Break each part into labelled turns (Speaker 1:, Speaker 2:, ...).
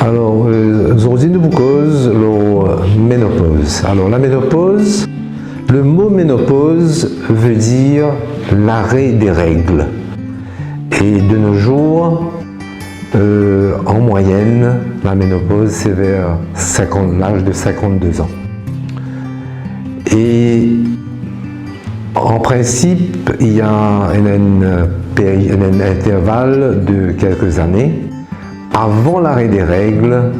Speaker 1: Alors, aujourd'hui nous vous cause la ménopause. Alors, la ménopause, le mot ménopause veut dire l'arrêt des règles. Et de nos jours, en moyenne, la ménopause c'est vers l'âge de 52 ans. Et en principe, il y a un intervalle de quelques années avant l'arrêt des règles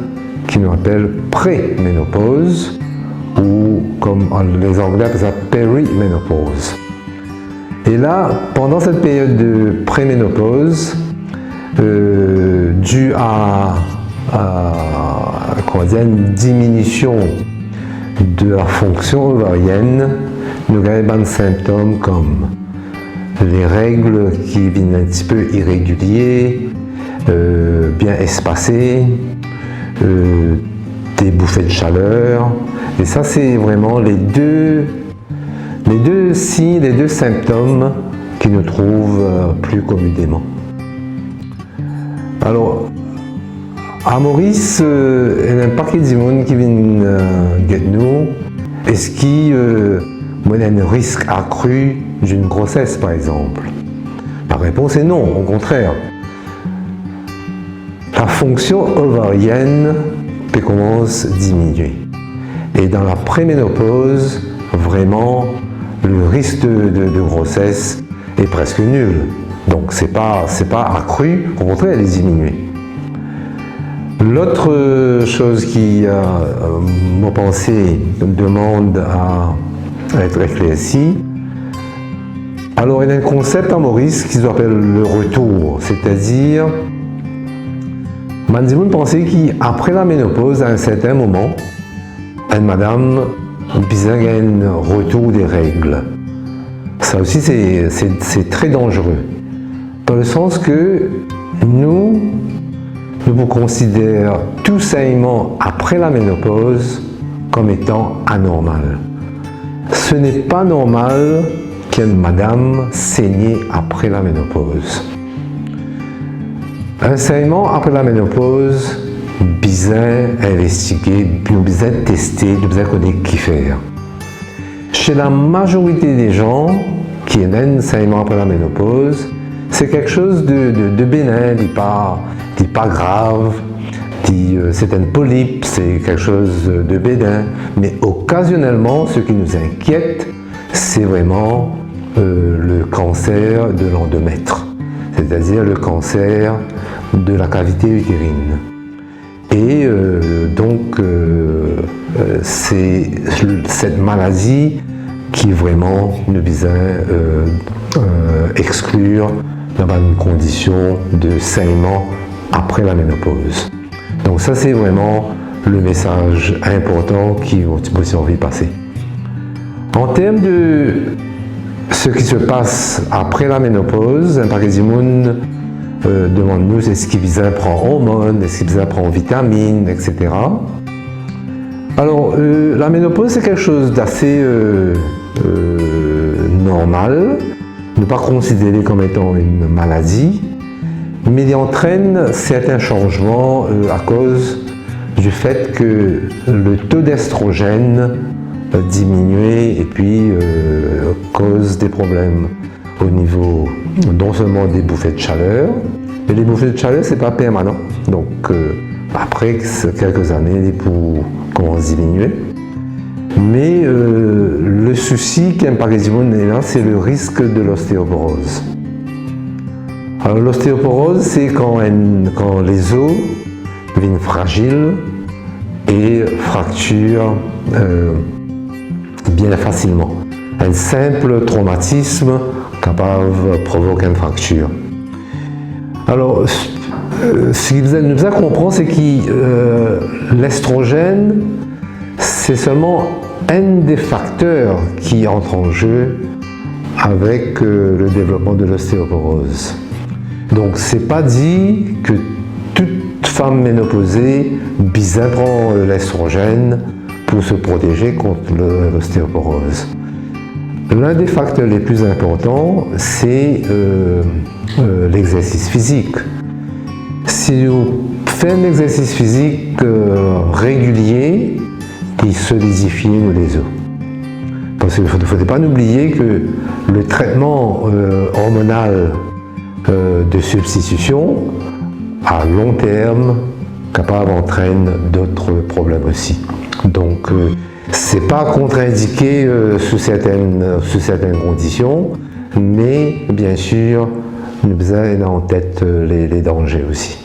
Speaker 1: qui nous appelle pré-ménopause ou comme les Anglais appellent ça périménopause. Et là, pendant cette période de pré-ménopause, due à une diminution de la fonction ovarienne, nous avons des symptômes comme les règles qui viennent un petit peu irréguliers, bien espacées, des bouffées de chaleur. Et ça, c'est vraiment les deux signes, les deux symptômes qui nous trouvent plus commodément. Alors, à Maurice, il y a un paquet de monde qui viennent nous. Est-ce qu'il y a un risque accru d'une grossesse, par exemple? La réponse est non, au contraire. La fonction ovarienne commence à diminuer. Et dans la préménopause, vraiment, le risque de grossesse est presque nul. Donc, c'est pas accru, au contraire, elle est diminuée. L'autre chose qui, mon pensée, demande à être éclaircie, alors il y a un concept en Maurice qui s'appelle le retour, c'est-à-dire, Manzimoun pensait qu'après la ménopause, à un certain moment, une madame besoin d'un retour des règles. Ça aussi, c'est très dangereux, dans le sens que nous vous considérons tout saignement après la ménopause comme étant anormal. Ce n'est pas normal qu'une madame saigne après la ménopause. Un saignement après la ménopause, bien investiguer, bien tester, bien connaître qui faire. Chez la majorité des gens qui ont un saignement après la ménopause, c'est quelque chose de bénin, pas grave, c'est une polype, c'est quelque chose de bénin, mais occasionnellement, ce qui nous inquiète, c'est vraiment le cancer de l'endomètre, c'est-à-dire le cancer de la cavité utérine. Et donc, c'est cette maladie qui vraiment nous vise exclure dans une condition de saignement après la ménopause. Donc ça, c'est vraiment le message important qui aussi envie de passer. En termes de ce qui se passe après la ménopause, un paquet de monde demande-nous est-ce qu'il vise à prendre hormones, est-ce qu'il vise à prendre vitamines, etc. Alors, la ménopause, c'est quelque chose d'assez normal, ne pas considéré comme étant une maladie, mais il entraîne certains changements à cause du fait que le taux d'estrogène diminue et puis cause des problèmes au niveau non seulement des bouffées de chaleur, mais les bouffées de chaleur c'est pas permanent. Donc après quelques années, les poux commencent à diminuer. Mais le souci qui apparaît là, c'est le risque de l'ostéoporose. Alors l'ostéoporose, c'est quand les os deviennent fragiles et fracturent bien facilement. Un simple traumatisme capable de provoquer une fracture. Alors, ce qui nous a compris, c'est que l'estrogène, c'est seulement un des facteurs qui entre en jeu avec le développement de l'ostéoporose. Donc, c'est pas dit que toute femme ménopausée besoin prend l'estrogène pour se protéger contre l'ostéoporose. L'un des facteurs les plus importants, c'est l'exercice physique. Si vous faire un exercice physique régulier qui solidifie les os. Parce qu'il ne faut pas oublier que le traitement hormonal de substitution, à long terme, capable entraîne d'autres problèmes aussi. Donc, c'est pas contre-indiqué sous certaines conditions, mais bien sûr, nous avons en tête les dangers aussi.